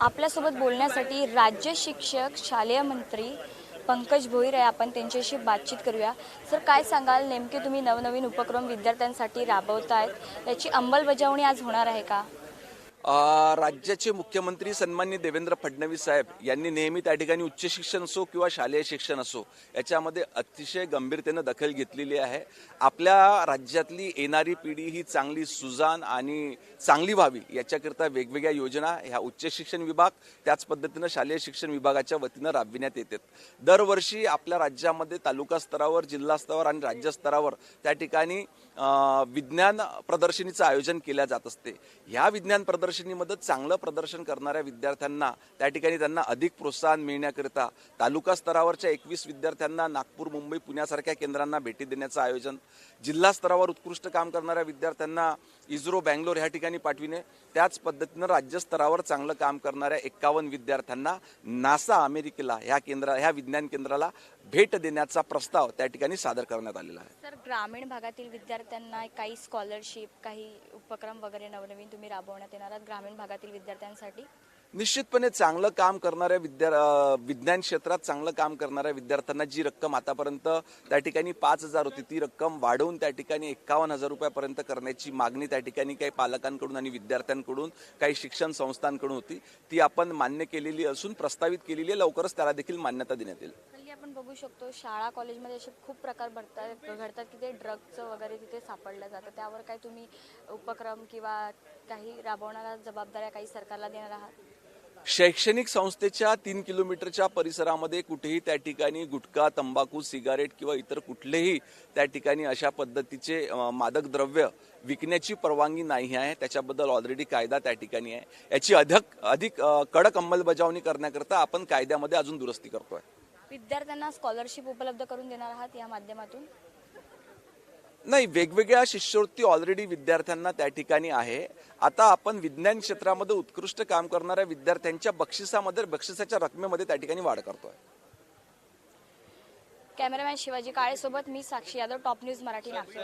आपल्यासोबत बोलण्यासाठी राज्य शिक्षक शालेय मंत्री पंकज भोईर आहे. आपण त्यांच्याशी बातचीत करूया. सर, काय सांगाल, नेमके तुम्ही नवनवीन उपक्रम विद्यार्थ्यांसाठी राबवतायत, याची अंमलबजावणी आज होणार आहे का? राज्याचे मुख्यमंत्री सन्माननीय देवेंद्र फडणवीस साहेब यांनी नेहमी त्या ठिकाणी उच्च शिक्षण असो किंवा शालेय शिक्षण असो याच्यामध्ये अतिशय गंभीरतेनं दखल घेतलेली आहे. आपल्या राज्यातली येणारी पिढी ही चांगली सुजाण आणि चांगली व्हावी याच्याकरता वेगवेगळ्या योजना ह्या उच्च शिक्षण विभाग त्याच पद्धतीनं शालेय शिक्षण विभागाच्या वतीनं राबविण्यात येतात. दरवर्षी आपल्या राज्यामध्ये तालुका स्तरावर, जिल्हा स्तरावर आणि राज्य स्तरावर त्या ठिकाणी विज्ञान प्रदर्शनीचं आयोजन केलं जात असते. ह्या विज्ञान प्रदर्शनीमध्ये चांगलं प्रदर्शन करणाऱ्या विद्यार्थ्यांना त्या ठिकाणी त्यांना अधिक प्रोत्साहन मिळण्याकरिता तालुका स्तरावरच्या 21 विद्यार्थ्यांना नागपूर, मुंबई, पुण्यासारख्या केंद्रांना भेटी देण्याचं आयोजन, जिल्हा स्तरावर उत्कृष्ट काम करणाऱ्या विद्यार्थ्यांना इस्रो, बँगलोर ह्या ठिकाणी पाठविणे, त्याच पद्धतीनं राज्य स्तरावर चांगलं काम करणाऱ्या 51 विद्यार्थ्यांना नासा अमेरिकेला ह्या विज्ञान केंद्राला भेट देण्याचा प्रस्ताव त्या ठिकाणी सादर करण्यात आलेला आहे. सर, ग्रामीण भागातील विद्यार्थ्यांना काही स्कॉलरशिप, काही उपक्रम वगैरे नवनवीन तुम्ही राबवण्यात येणार आहात ग्रामीण भागातील विद्यार्थ्यांसाठी? निश्चितपणे चांगलं काम करणाऱ्या विज्ञान क्षेत्रात चांगलं काम करणाऱ्या विद्यार्थ्यांना जी रक्कम आतापर्यंत त्या ठिकाणी 5,000 होती ती रक्कम वाढवून त्या ठिकाणी 51,000 रुपयापर्यंत करण्याची मागणी त्या ठिकाणी काही पालकांकडून आणि विद्यार्थ्यांकडून, काही शिक्षण संस्थांकडून होती. ती आपण मान्य केलेली असून प्रस्तावित केलेली आहे. लवकरच त्याला देखील मान्यता देण्यात येईल. हल्ली आपण बघू शकतो शाळा कॉलेजमध्ये असे खूप प्रकार घडतात की ते ड्रग्जचं वगैरे तिथे सापडलं जातं. त्यावर काय तुम्ही उपक्रम किंवा काही राबवणाऱ्या जबाबदाऱ्या काही सरकारला देणार आहात? शैक्षणिक संस्थेच्या 3 किलोमीटरच्या परिसरामध्ये कुठेही त्या ठिकाणी गुटखा, तंबाखू, सिगारेट किंवा इतर कुठलेही त्या ठिकाणी अशा पद्धतीचे मादक द्रव्य विकण्याची परवानगी नाही आहे. त्याच्याबद्दल ऑलरेडी कायदा त्या ठिकाणी आहे. याची अधिक कडक अंमलबजावणी करण्याकरता आपण कायद्यामध्ये अजून दुरुस्ती करतोय. विद्यार्थ्यांना स्कॉलरशिप उपलब्ध करून देणार आहात या माध्यमातून? नाही, वेगवेगळ्या शिष्यवृत्ती ऑलरेडी विद्यार्थ्यांना त्या ठिकाणी आहे. आता आपण विज्ञान क्षेत्रामध्ये उत्कृष्ट काम करणाऱ्या विद्यार्थ्यांच्या बक्षिसाच्या रकमेमध्ये त्या ठिकाणी वाढ करतोय. कॅमेरामॅन शिवाजी काळेसोबत मी साक्षी यादव, टॉप न्यूज मराठी, नागपूर.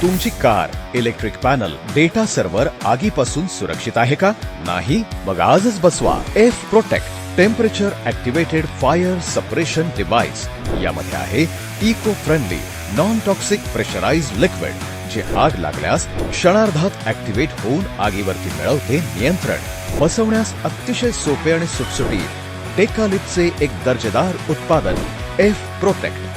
तुमची car, electric panel, data server आगीपासून सुरक्षित आहे का? नाही? मग आजच बसवा F protect temperature activated fire suppression device. यामध्ये आहे eco friendly non toxic pressurised liquid, जे आग लागल्यास क्षणार्धात ऍक्टिव्हेट होऊन आगीवरती मिळवते नियंत्रण. बसवण्यास अतिशय सोपे आणि सुटसुटीत टेकालिपचे एक दर्जेदार उत्पादन एफ प्रोटेक्ट.